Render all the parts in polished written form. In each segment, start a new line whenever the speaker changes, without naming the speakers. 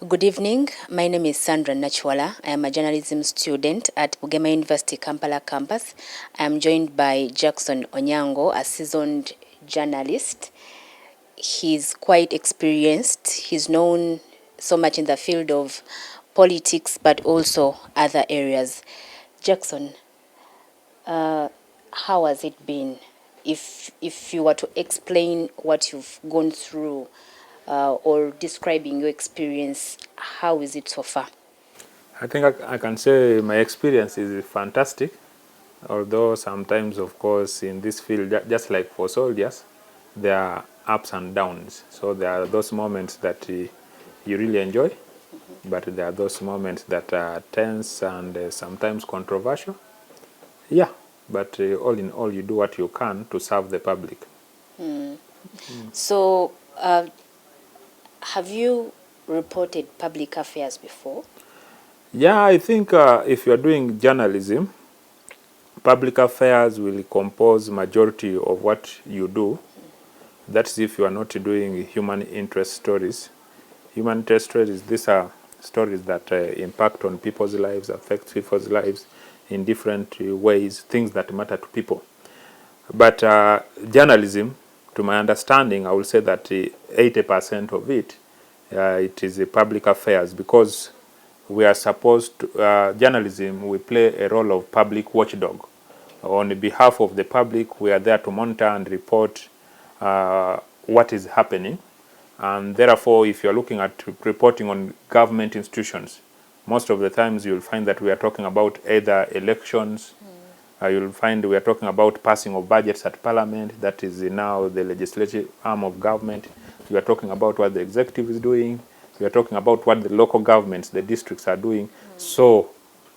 Good evening. My name is Sandra Nakiwala. I am a journalism student at Bugema University Kampala campus. I am joined by Jackson Onyango, a seasoned journalist. He's quite experienced. He's known so much in the field of politics, but also other areas. Jackson, how has it been? If you were to explain what you've gone through or describing your experience, how is it so far?
I think I can say my experience is fantastic, although sometimes, of course, in this field, just like for soldiers, there are ups and downs. So there are those moments that you really enjoy, but there are those moments that are tense and sometimes controversial. Yeah, but all in all, you do what you can to serve the public.
So, have you reported public affairs before?
Yeah, I think if you're doing journalism, public affairs will compose majority of what you do. That's if you are not doing human interest stories. Human interest stories, these are stories that impact on people's lives, affect people's lives in different ways, things that matter to people. But journalism, to my understanding, I will say that 80% of it is public affairs, because we are supposed to, journalism, we play a role of public watchdog. On behalf of the public, we are there to monitor and report what is happening. And therefore, if you're looking at reporting on government institutions, most of the times you'll find that we are talking about either elections, you'll find we are talking about passing of budgets at parliament, that is now the legislative arm of government. We are talking about what the executive is doing. We are talking about what the local governments, the districts are doing. So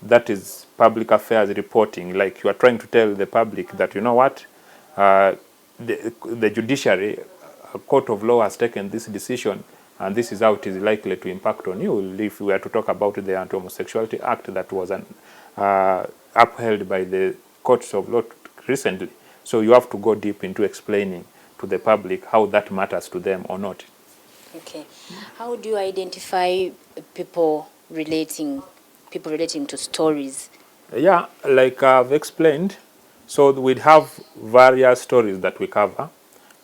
that is public affairs reporting. Like you are trying to tell the public that, you know what, the judiciary, a court of law has taken this decision, and this is how it is likely to impact on you. If we were to talk about the Anti-Homosexuality Act that was upheld by the courts of law recently. So you have to go deep into explaining to the public how that matters to them or not.
Okay. How do you identify people relating to stories?
Yeah, like I've explained, so we'd have various stories that we cover.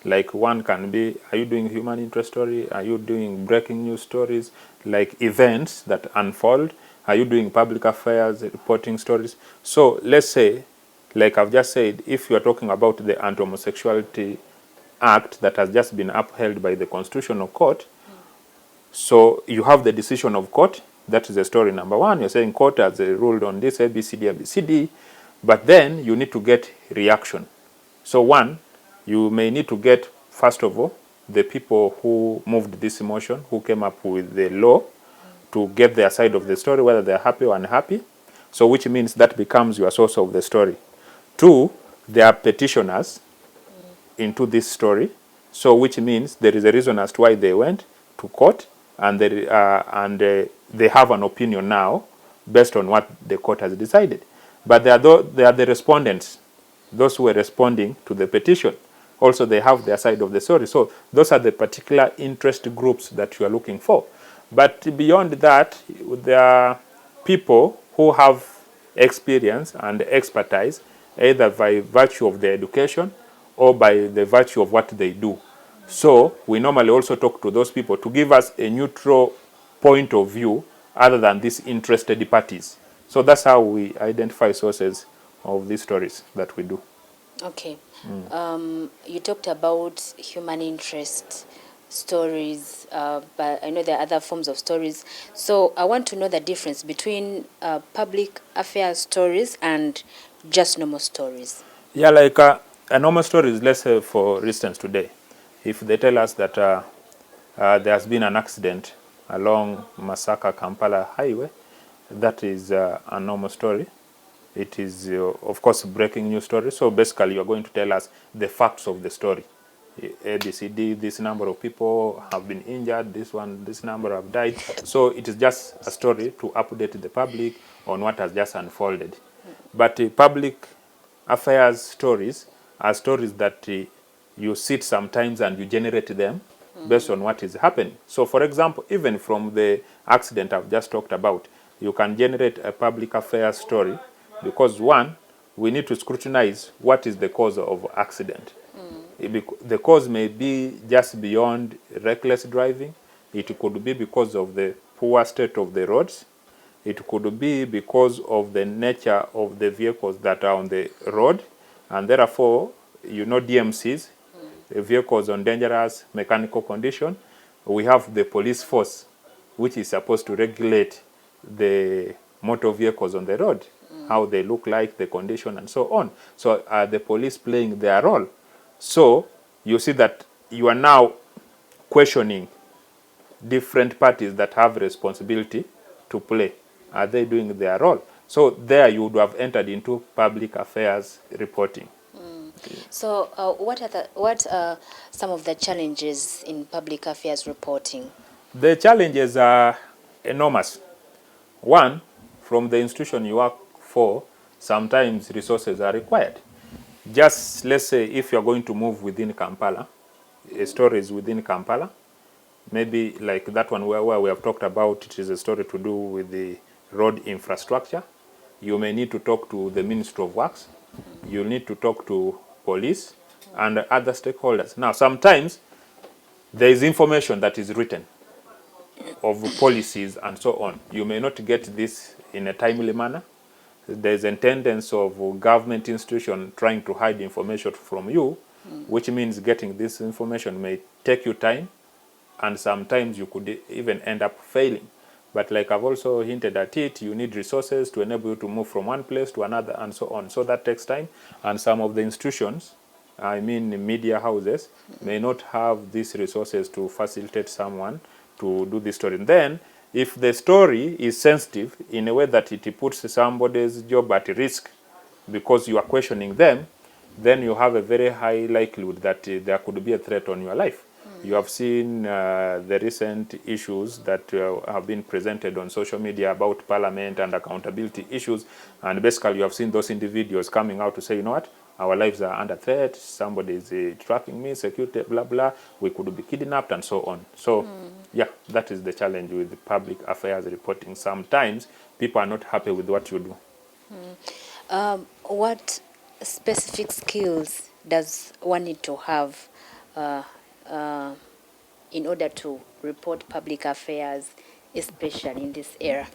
Like one can be, are you doing human interest story? Are you doing breaking news stories? Like events that unfold? Are you doing public affairs, reporting stories? So let's say, like I've just said, if you are talking about the Anti-Homosexuality Act that has just been upheld by the Constitutional Court, so you have the decision of court. That is the story number one. You're saying court has ruled on this, ABCD, ABCD. But then you need to get reaction. So one, you may need to get, first of all, the people who moved this motion, who came up with the law, to get their side of the story, whether they're happy or unhappy. So which means that becomes your source of the story. Two, there are petitioners into this story. So which means there is a reason as to why they went to court, and they have an opinion now based on what the court has decided. But there are the respondents, those who are responding to the petition. Also, they have their side of the story. So those are the particular interest groups that you are looking for. But beyond that, there are people who have experience and expertise, either by virtue of their education or by the virtue of what they do. So we normally also talk to those people to give us a neutral point of view other than these interested parties. So that's how we identify sources of these stories that we do.
Okay. You talked about human interest stories, but I know there are other forms of stories. So I want to know the difference between public affairs stories and just normal stories.
Yeah, like a normal story is, let's say, for instance, today, if they tell us that there has been an accident along Masaka-Kampala highway, that is a normal story. It is, of course, breaking news story. So basically, you're going to tell us the facts of the story. ABCD, this number of people have been injured, this number have died. So it is just a story to update the public on what has just unfolded. But public affairs stories are stories that you sit sometimes and you generate them based on what is happening. So for example, even from the accident I've just talked about, you can generate a public affairs story because one, we need to scrutinize what is the cause of accident. The cause may be just beyond reckless driving. It could be because of the poor state of the roads. It could be because of the nature of the vehicles that are on the road. And therefore, DMCs, the vehicles on dangerous mechanical condition, we have the police force, which is supposed to regulate the motor vehicles on the road, how they look like, the condition, and so on. So are the police playing their role? So you see that you are now questioning different parties that have responsibility to play. Are they doing their role? So there you would have entered into public affairs reporting.
So what are some of the challenges in public affairs reporting?
The challenges are enormous. One, from the institution you work for, sometimes resources are required. Just let's say if you're going to move within Kampala, a story is within Kampala, maybe like that one where we have talked about, it is a story to do with the road infrastructure. You may need to talk to the Ministry of Works. You need to talk to police and other stakeholders. Now, sometimes there is information that is written of policies and so on. You may not get this in a timely manner. There's a tendency of government institution trying to hide information from you, which means getting this information may take you time, and sometimes you could even end up failing. But like I've also hinted at it, you need resources to enable you to move from one place to another and so on. So that takes time. And some of the institutions, I mean media houses, may not have these resources to facilitate someone to do this story. And then, if the story is sensitive in a way that it puts somebody's job at risk because you are questioning them, then you have a very high likelihood that there could be a threat on your life. You have seen the recent issues that have been presented on social media about parliament and accountability issues, and basically you have seen those individuals coming out to say, you know what, our lives are under threat, somebody is tracking me, security, blah, blah, we could be kidnapped, and so on. So, yeah, that is the challenge with public affairs reporting. Sometimes people are not happy with what you do.
What specific skills does one need to have in order to report public affairs, especially in this era?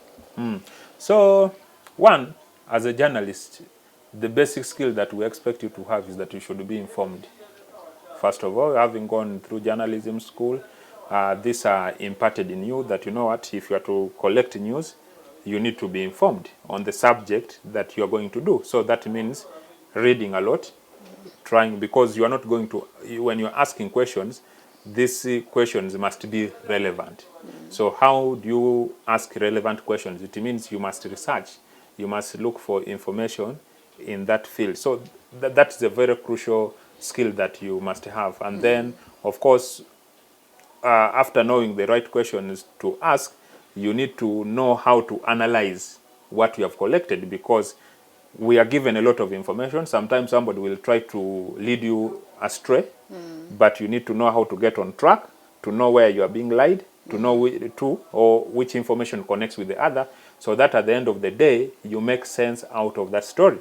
So, one, as a journalist, the basic skill that we expect you to have is that you should be informed. First of all, having gone through journalism school, these are imparted in you that, you know what, if you are to collect news, you need to be informed on the subject that you are going to do. So that means reading a lot, trying, because you are not going to, when you're asking questions, these questions must be relevant. So how do you ask relevant questions? It means you must research, you must look for information in that field. So that is a very crucial skill that you must have. And then, of course, after knowing the right questions to ask, you need to know how to analyze what you have collected, because we are given a lot of information. Sometimes somebody will try to lead you astray, but you need to know how to get on track, to know where you are being lied, to know which information connects with the other, so that at the end of the day, you make sense out of that story.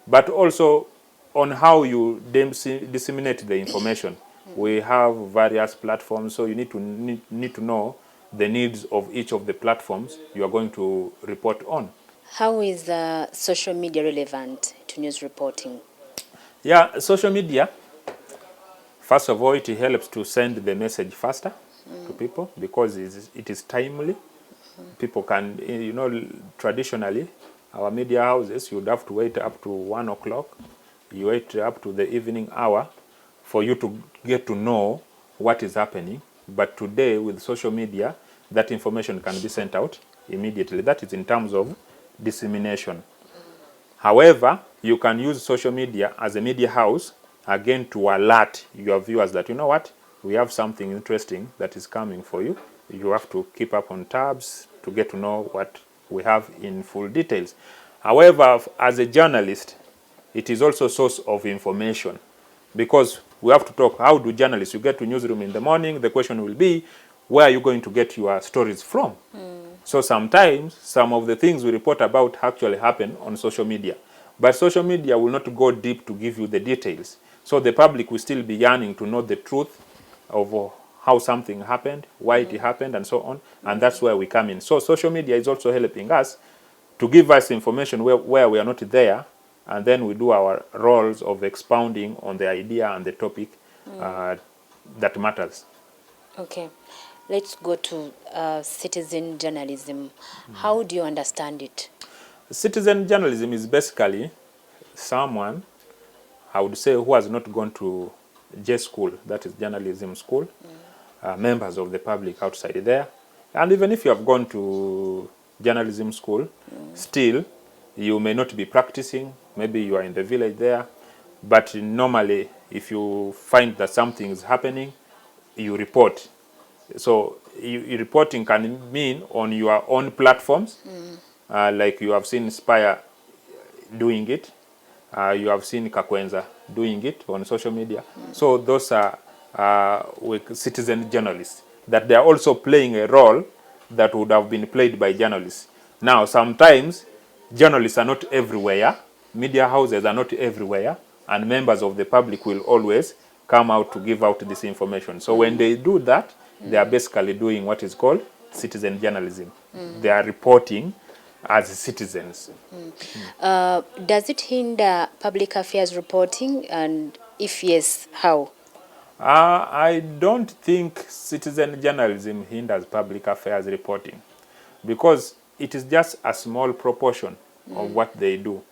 But also on how you disseminate the information. We have various platforms, so you need to know the needs of each of the platforms you are going to report on.
How is social media relevant to news reporting?
Yeah, social media, first of all, it helps to send the message faster to people because it is timely. People can, traditionally, our media houses, you'd have to wait up to 1 o'clock. You wait up to the evening hour for you to get to know what is happening. But today, with social media, that information can be sent out immediately. That is in terms of dissemination. However, you can use social media as a media house, again, to alert your viewers that, you know what, we have something interesting that is coming for you. You have to keep up on tabs to get to know what we have in full details. However, as a journalist, it is also a source of information, because We have to talk. How do journalists? You get to newsroom in the morning, the question will be, where are you going to get your stories from? So sometimes some of the things we report about actually happen on social media. But social media will not go deep to give you the details. So the public will still be yearning to know the truth of how something happened, why it happened, and so on. And that's where we come in. So social media is also helping us to give us information where we are not there, and then we do our roles of expounding on the idea and the topic that matters.
Okay, let's go to citizen journalism. How do you understand it?
Citizen journalism is basically someone, I would say, who has not gone to J school, that is journalism school, members of the public outside there. And even if you have gone to journalism school, still you may not be practicing. Maybe you are in the village there. But normally, if you find that something is happening, you report. So reporting can mean on your own platforms, like you have seen Spire doing it. You have seen Kakwenza doing it on social media. So those are with citizen journalists, that they are also playing a role that would have been played by journalists. Now, sometimes journalists are not everywhere, media houses are not everywhere, and members of the public will always come out to give out this information. So when they do that, they are basically doing what is called citizen journalism. They are reporting as citizens.
Does it hinder public affairs reporting? And if yes, how?
I don't think citizen journalism hinders public affairs reporting, because it is just a small proportion of what they do.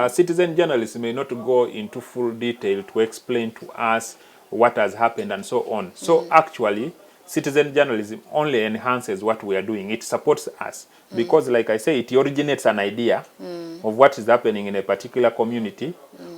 Citizen journalists may not go into full detail to explain to us what has happened and so on. So actually, citizen journalism only enhances what we are doing. It supports us because, like I say, it originates an idea of what is happening in a particular community,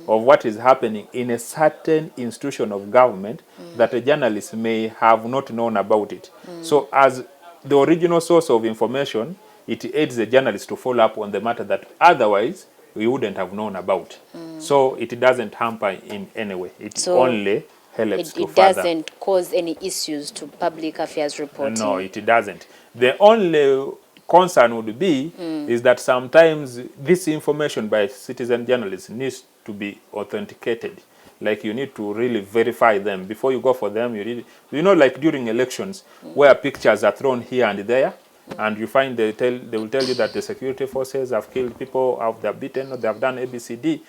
of what is happening in a certain institution of government that a journalist may have not known about it. So as the original source of information, it aids the journalist to follow up on the matter that otherwise we wouldn't have known about. So it doesn't hamper in any way. It only helps to
it
further.
doesn't cause any issues to public affairs reporting?
No, it doesn't. The only concern would be is that sometimes this information by citizen journalists needs to be authenticated. Like you need to really verify them before you go for them. You know, like during elections where pictures are thrown here and there, and you find they will tell you that the security forces have killed people, they have beaten, or they have done ABCD.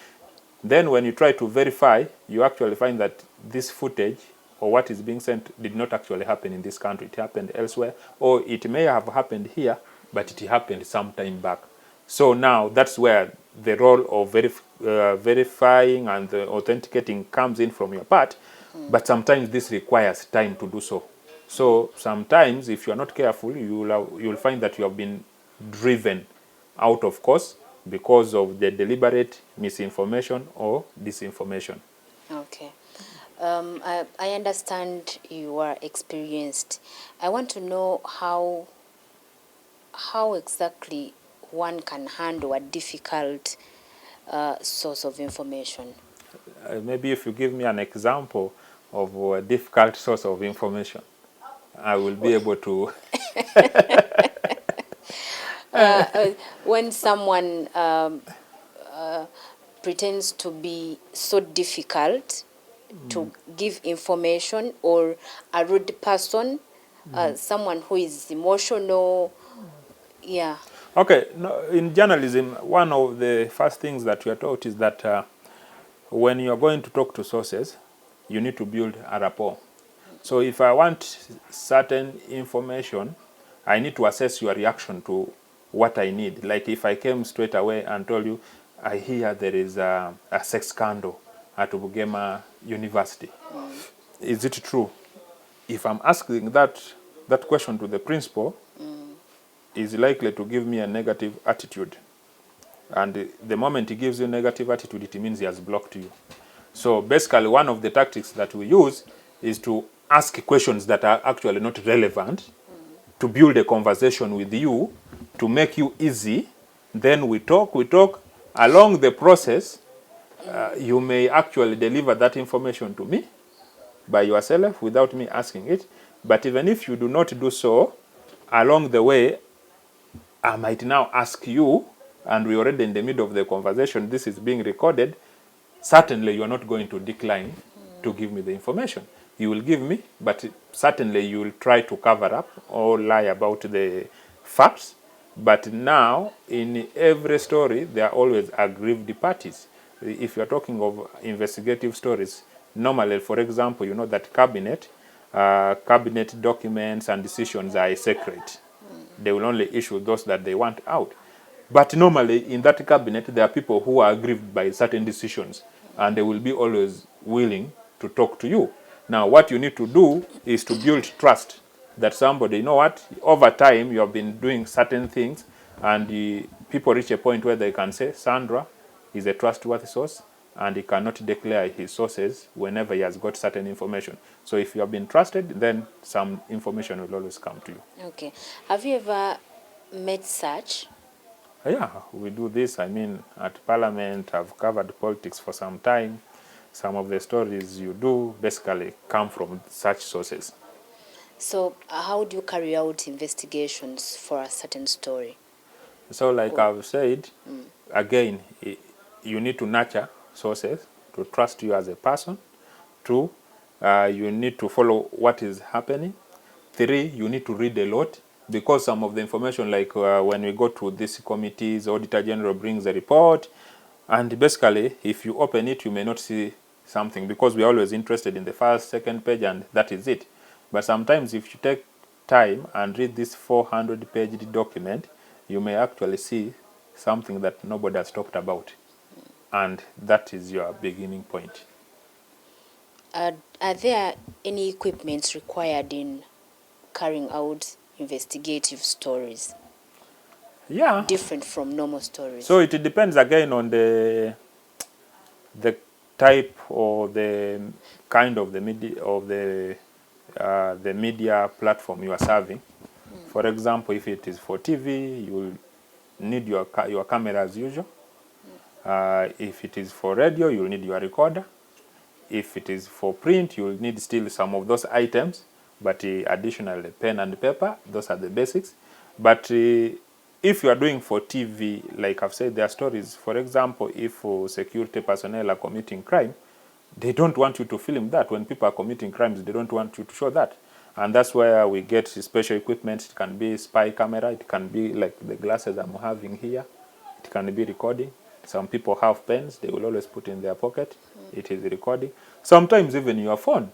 Then when you try to verify, you actually find that this footage or what is being sent did not actually happen in this country. It happened elsewhere, or it may have happened here, but it happened some time back. So now that's where the role of verifying and authenticating comes in from your part. But sometimes this requires time to do so. So sometimes if you are not careful, you'll find that you have been driven out of course because of the deliberate misinformation or disinformation.
Okay. I understand you are experienced. I want to know how exactly one can handle a difficult source of information.
Maybe if you give me an example of a difficult source of information, I will be able to.
When someone pretends to be so difficult to give information, or a rude person, someone who is emotional, yeah.
Okay, no, in journalism, one of the first things that you are taught is that when you are going to talk to sources, you need to build a rapport. So if I want certain information, I need to assess your reaction to what I need. Like if I came straight away and told you, I hear there is a sex scandal at Bugema University. Is it true? If I'm asking that question to the principal, is likely to give me a negative attitude. And the moment he gives you a negative attitude, it means he has blocked you. So basically, one of the tactics that we use is to ask questions that are actually not relevant, to build a conversation with you, to make you easy. Then we talk. Along the process, you may actually deliver that information to me, by yourself without me asking it. But even if you do not do so, along the way, I might now ask you, and we're already in the middle of the conversation, this is being recorded, certainly you are not going to decline to give me the information. You will give me, but certainly you will try to cover up or lie about the facts. But now, in every story, there are always aggrieved parties. If you're talking of investigative stories, normally, for example, you know that cabinet documents and decisions are secret. They will only issue those that they want out. But normally, in that cabinet, there are people who are aggrieved by certain decisions, and they will be always willing to talk to you. Now, what you need to do is to build trust that somebody, you know what, over time, you have been doing certain things, and people reach a point where they can say, Sandra is a trustworthy source, and he cannot declare his sources whenever he has got certain information. So if you have been trusted, then some information will always come to you.
Okay. Have you ever met such?
Yeah, we do this. I mean, at Parliament, I've covered politics for some time. Some of the stories you do basically come from such sources.
So how do you carry out investigations for a certain story?
So like I've said, again, you need to nurture sources to trust you as a person. 2, you need to follow what is happening. 3, you need to read a lot, because some of the information, like when we go to these committees, Auditor General brings a report, and basically, if you open it, you may not see something, because we're always interested in the first, second page, and that is it. But sometimes if you take time and read this 400-page document, you may actually see something that nobody has talked about. And that is your beginning point.
Are there any equipments required in carrying out investigative stories?
Yeah.
Different from normal stories.
So it depends again on the type or the kind of the media platform you are serving. For example, if it is for TV, you will need your camera as usual. If it is for radio, you will need your recorder. If it is for print, you will need still some of those items, but additionally pen and paper. Those are the basics. But if you are doing for TV, like I've said, there are stories. For example, if security personnel are committing crime, they don't want you to film that. When people are committing crimes, they don't want you to show that. And that's where we get special equipment. It can be spy camera. It can be like the glasses I'm having here. It can be recording. Some people have pens. They will always put in their pocket. It is recording. Sometimes even your phone.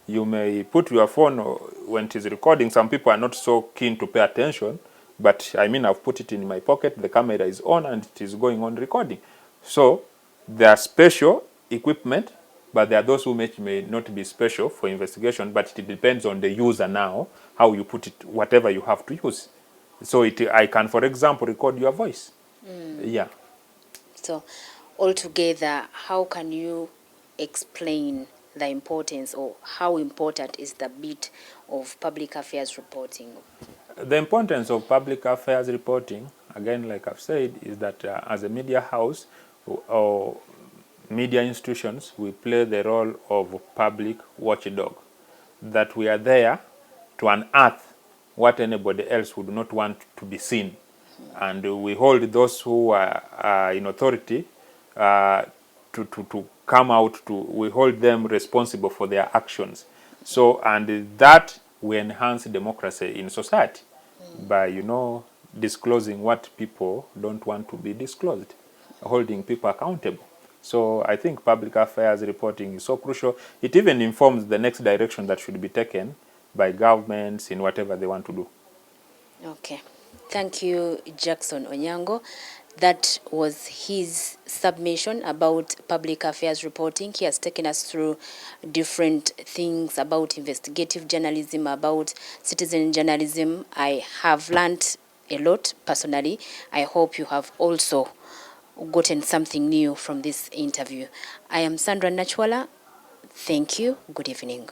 You may put your phone when it is recording. Some people are not so keen to pay attention. But I mean, I've put it in my pocket. The camera is on and it is going on recording. So there are special equipment, but there are those who may not be special for investigation, but it depends on the user now, how you put it, whatever you have to use. So I can, for example, record your voice. Yeah.
So altogether, how can you explain the importance, or how important is the bit of public affairs reporting?
The importance of public affairs reporting, again, like I've said, is that as a media house or media institutions, we play the role of public watchdog, that we are there to unearth what anybody else would not want to be seen. And we hold those who are in authority to come out, we hold them responsible for their actions. So, and that we enhance democracy in society by, disclosing what people don't want to be disclosed, holding people accountable. So I think public affairs reporting is so crucial. It even informs the next direction that should be taken by governments in whatever they want to do.
Okay. Thank you, Jackson Onyango. That was his submission about public affairs reporting. He has taken us through different things about investigative journalism, about citizen journalism. I have learned a lot personally. I hope you have also gotten something new from this interview. I am Sandra Nakiwala. Thank you. Good evening.